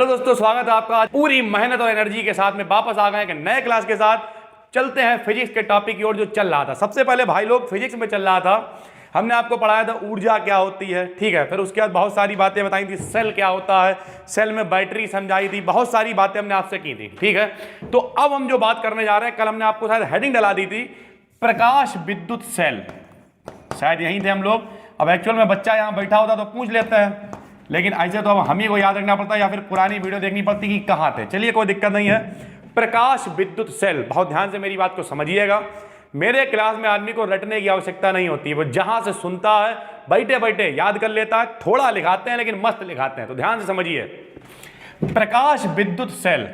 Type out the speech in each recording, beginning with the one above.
तो दोस्तों स्वागत है आपका। पूरी मेहनत और एनर्जी के साथ में वापस आ गए एक नए क्लास के साथ। चलते हैं फिजिक्स के टॉपिक की ओर जो चल रहा था। सबसे पहले भाई लोग फिजिक्स में चल रहा था, हमने आपको पढ़ाया था ऊर्जा क्या होती है, ठीक है। फिर उसके बाद बहुत सारी बातें बताई थी, सेल क्या होता है, सेल में बैटरी समझाई थी, बहुत सारी बातें हमने आपसे की थी, ठीक है। तो अब हम जो बात करने जा रहे हैं, कल हमने आपको शायद हेडिंग डला दी थी प्रकाश विद्युत सेल, शायद यहीं थे हम लोग। अब एक्चुअल में बच्चा यहाँ बैठा होता तो पूछ लेते हैं, लेकिन ऐसे तो अब हम ही को याद रखना पड़ता है या फिर पुरानी वीडियो देखनी पड़ती कि कहाँ थे। चलिए कोई दिक्कत नहीं है। प्रकाश विद्युत सेल, बहुत ध्यान से मेरी बात को समझिएगा। मेरे क्लास में आदमी को रटने की आवश्यकता नहीं होती, वो जहां से सुनता है बैठे बैठे याद कर लेता है। थोड़ा लिखाते हैं लेकिन मस्त लिखाते हैं, तो ध्यान से समझिए। प्रकाश विद्युत सेल,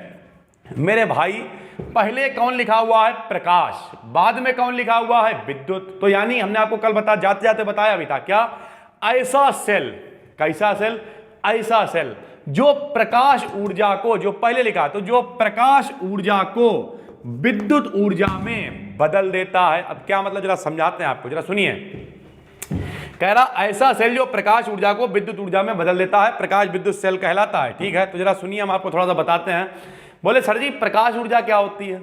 मेरे भाई पहले कौन लिखा हुआ है? प्रकाश। बाद में कौन लिखा हुआ है? विद्युत। तो यानी हमने आपको कल जाते जाते बताया भी था क्या, ऐसा सेल, कैसा सेल? ऐसा सेल जो प्रकाश ऊर्जा को, जो पहले लिखा तो जो प्रकाश ऊर्जा को विद्युत ऊर्जा में बदल देता है। अब क्या मतलब जरा समझाते हैं आपको, जरा सुनिए। कह रहा ऐसा सेल जो प्रकाश ऊर्जा को विद्युत ऊर्जा में बदल देता है, प्रकाश विद्युत सेल कहलाता है, ठीक है। तो जरा सुनिए, हम आपको थोड़ा सा बताते हैं। बोले सर जी प्रकाश ऊर्जा क्या होती है?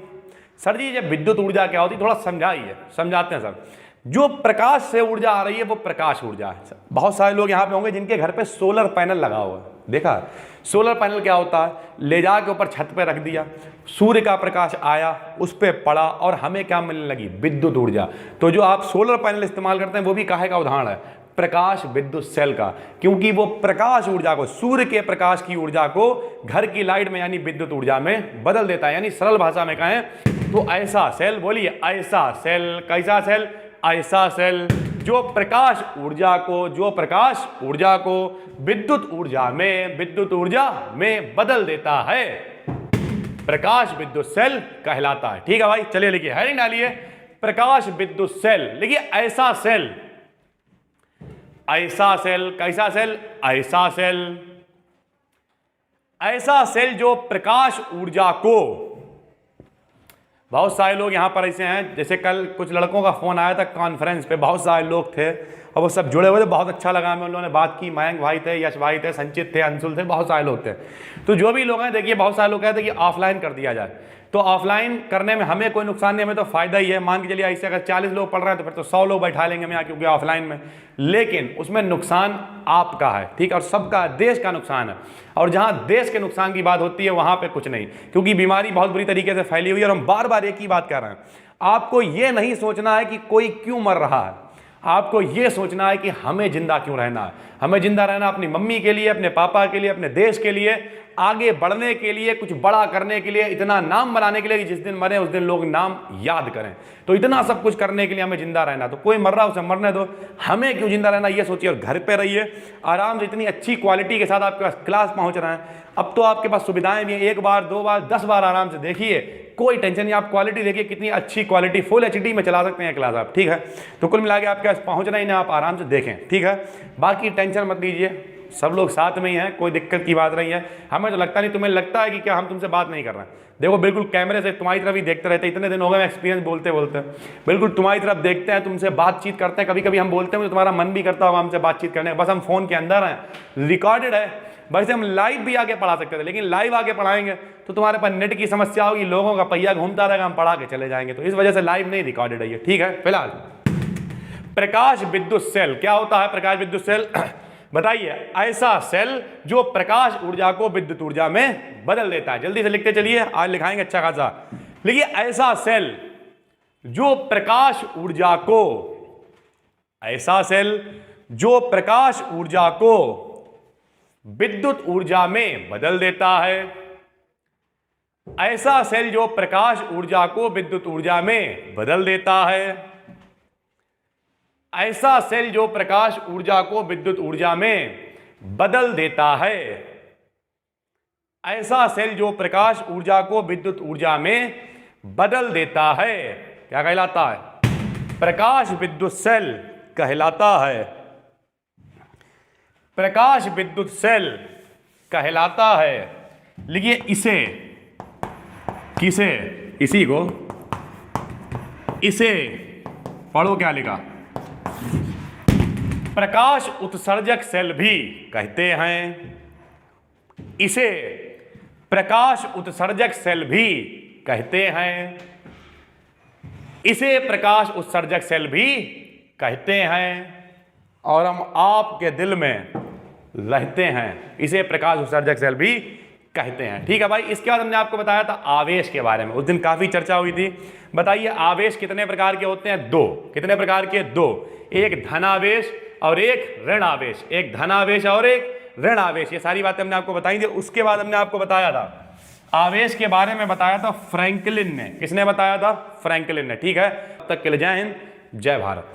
सर जी जब विद्युत ऊर्जा क्या होती है थोड़ा समझाइए। समझाते हैं सर। जो प्रकाश से ऊर्जा आ रही है वो प्रकाश ऊर्जा है। बहुत सारे लोग यहाँ पे होंगे जिनके घर पे सोलर पैनल लगा हुआ है, देखा? सोलर पैनल क्या होता है? ले जाके ऊपर छत पे रख दिया, सूर्य का प्रकाश आया, उस पे पड़ा और हमें क्या मिलने लगी? विद्युत ऊर्जा। तो जो आप सोलर पैनल इस्तेमाल करते हैं वो भी काहे का उदाहरण है? प्रकाश विद्युत सेल का, क्योंकि वो प्रकाश ऊर्जा को, सूर्य के प्रकाश की ऊर्जा को घर की लाइट में यानी विद्युत ऊर्जा में बदल देता है। यानी सरल भाषा में कहें तो ऐसा सेल, बोलिए ऐसा सेल। कैसा सेल? ऐसा सेल जो प्रकाश ऊर्जा को, जो प्रकाश ऊर्जा को विद्युत ऊर्जा में बदल देता है, प्रकाश विद्युत सेल कहलाता है, ठीक है भाई। चलिए लिखिए, हेडिंग डालिए प्रकाश विद्युत सेल। लिखिए ऐसा सेल, ऐसा सेल। कैसा सेल? ऐसा सेल। ऐसा सेल जो प्रकाश ऊर्जा को, बहुत सारे लोग यहाँ पर ऐसे हैं, जैसे कल कुछ लड़कों का फोन आया था कॉन्फ्रेंस पे, बहुत सारे लोग थे और वो सब जुड़े हुए थे, बहुत अच्छा लगा हमें। उन लोगों ने बात की, मयंक भाई थे, यश भाई थे, संचित थे, अंशुल थे, बहुत सारे लोग थे। तो जो भी लोग हैं देखिए, बहुत सारे लोग कहते हैं कि ऑफलाइन कर दिया जाए। तो ऑफलाइन करने में हमें कोई नुकसान नहीं, हमें तो फायदा ही है। मान के चलिए ऐसे अगर 40 लोग पढ़ रहे हैं तो फिर तो 100 लोग बैठा लेंगे हम यहाँ, क्योंकि ऑफलाइन में। लेकिन उसमें नुकसान आपका है, ठीक है, और सबका, देश का नुकसान है। और जहाँ देश के नुकसान की बात होती है वहाँ पे कुछ नहीं, क्योंकि बीमारी बहुत बुरी तरीके से फैली हुई है। और हम बार बार एक ही बात कर रहे हैं, आपको ये नहीं सोचना है कि कोई क्यों मर रहा है, आपको ये सोचना है कि हमें जिंदा क्यों रहना है। हमें जिंदा रहना अपनी मम्मी के लिए, अपने पापा के लिए, अपने देश के लिए, आगे बढ़ने के लिए, कुछ बड़ा करने के लिए, इतना नाम बनाने के लिए कि जिस दिन मरे उस दिन लोग नाम याद करें। तो इतना सब कुछ करने के लिए हमें जिंदा रहना। तो कोई मर रहा है उसे मरने दो, हमें क्यों जिंदा रहना ये सोचिए। और घर पे रहिए आराम से, इतनी अच्छी क्वालिटी के साथ आपके पास क्लास पहुंच रहे हैं। अब तो आपके पास सुविधाएं भी हैं, 1 बार 2 बार 10 बार आराम से देखिए, कोई टेंशन नहीं। आप क्वालिटी देखिए कितनी अच्छी क्वालिटी, फुल HD में चला सकते हैं क्लास आप, ठीक है। तो कुल मिला के आपके पास पहुंच रहे हैं, आप आराम से देखें, ठीक है। बाकी टेंशन मत लीजिए, सब लोग साथ में ही हैं, कोई दिक्कत की बात नहीं है। हमें तो लगता नहीं, तुम्हें लगता है कि क्या हम तुमसे बात नहीं कर रहे हैं? देखो बिल्कुल कैमरे से तुम्हारी तरफ ही देखते रहते, इतने दिन हो गए एक्सपीरियंस बोलते बोलते, बिल्कुल तुम्हारी तरफ देखते हैं, तुमसे बातचीत करते हैं। कभी कभी हम बोलते हैं तो तुम्हारा मन भी करता होगा हमसे बातचीत करने, बस हम फोन के अंदर हैं, रिकॉर्डेड है। वैसे हम लाइव भी आके पढ़ा सकते थे, लेकिन लाइव आके पढ़ाएंगे तो तुम्हारे पास नेट की समस्या होगी, लोगों का पहिया घूमता रहेगा, हम पढ़ा के चले जाएंगे। तो इस वजह से लाइव नहीं, रिकॉर्डेड है ये, ठीक है। फिलहाल प्रकाश विद्युत सेल क्या होता है? प्रकाश विद्युत सेल बताइए। ऐसा सेल जो प्रकाश ऊर्जा को विद्युत ऊर्जा में बदल देता है। जल्दी से लिखते चलिए, आज लिखाएंगे अच्छा खासा। लिखिए ऐसा सेल जो प्रकाश ऊर्जा को, ऐसा सेल जो प्रकाश ऊर्जा को विद्युत ऊर्जा में बदल देता है। ऐसा सेल जो प्रकाश ऊर्जा को विद्युत ऊर्जा में बदल देता है। ऐसा सेल जो प्रकाश ऊर्जा को विद्युत ऊर्जा में बदल देता है। ऐसा सेल जो प्रकाश ऊर्जा को विद्युत ऊर्जा में बदल देता है, क्या कहलाता है? प्रकाश विद्युत सेल कहलाता है। प्रकाश विद्युत सेल कहलाता है। लिखिए इसे, किसे? इसी को, इसे पढ़ो, क्या लिखा? प्रकाश उत्सर्जक सेल भी कहते हैं। इसे प्रकाश उत्सर्जक सेल भी कहते हैं। इसे प्रकाश उत्सर्जक सेल भी कहते हैं और हम आपके दिल में रहते हैं, इसे प्रकाश उत्सर्जक सेल भी कहते हैं। ठीक है भाई। इसके बाद हमने आपको बताया था आवेश के बारे में, उस दिन काफी चर्चा हुई थी। बताइए आवेश कितने प्रकार के होते हैं? दो। कितने प्रकार के? दो। एक धनावेश और एक ऋण आवेश। एक धनावेश और एक ऋण आवेश। ये सारी बातें हमने आपको बताई थी। उसके बाद हमने आपको बताया था आवेश के बारे में, बताया था फ्रैंकलिन ने। किसने बताया था? फ्रैंकलिन ने। ठीक है। तब तक के लिए जय हिंद, जय भारत।